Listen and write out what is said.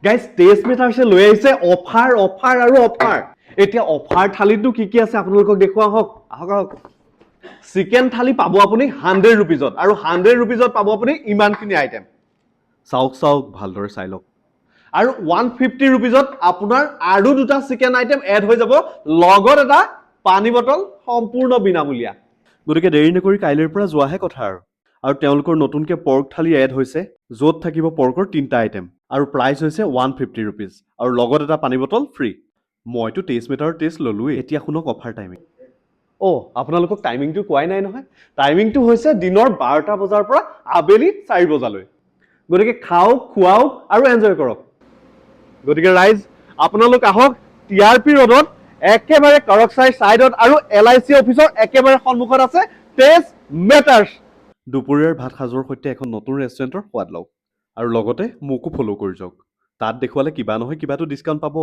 guys test মেটাৰ্ছে লৈ আহিছে offer offer আৰু অফাৰ এতিয়া অফাৰ থালিটো কি আছে আপোনালোকক দেখুওৱা হওক আহক আহক চিকেন থালি পাব আপুনি 100 ৰুপিজত আৰু 100 ৰুপিজত পাব আপুনি ইমানখিনি আইটেম চাওক চাওক ভালদৰে চাই লওক আৰু 150 ৰুপিজত আপোনাৰ আৰু দুটা চিকেন আইটেম এড হৈ যাব লগত এটা পানী বটল সম্পূৰ্ণ বিনামূলীয়া গতিকে দেৰি নকৰি কাইলৈৰ পৰা যোৱাহে কথা আৰু তেওঁলোকৰ নতুনকৈ পৰ্ক থালি এড হৈছে য'ত থাকিব পৰ্কৰ 3টা আইটেম আৰু প্ৰাইচ হৈছে 150 ৰুপিজ আৰু লগত এটা পানী বটল ফ্ৰী মইতো টেষ্ট মেটাৰৰ টেষ্ট ললোৱেই এতিয়া শুনক অফাৰ টাইমিং আপোনালোকক টাইমিংটো কোৱাই নাই নহয় টাইমিংটো হৈছে দিনৰ 12টা বজাৰ পৰা আবেলি 4 বজালৈ গতিকে খাওক খুৱাওক আৰু এনজয় কৰক গতিকে ৰাইজ আপোনালোক আহক টিআৰপি ৰোডত একেবাৰে কৰকচাই সাইডত আৰু এলআইচি অফিচৰ একেবাৰে সন্মুখত আছে টেষ্ট মেটাৰ্ছ দুপৰীয়াৰ ভাত সাজৰ সৈতে এখন নতুন ৰেষ্টুৰেণ্টৰ সোৱাদ লওক আৰু লগতে মোকো ফ'ল' কৰি যাওক তাত দেখুৱালে কিবা নহয় কিবাটো ডিছকাউণ্ট পাব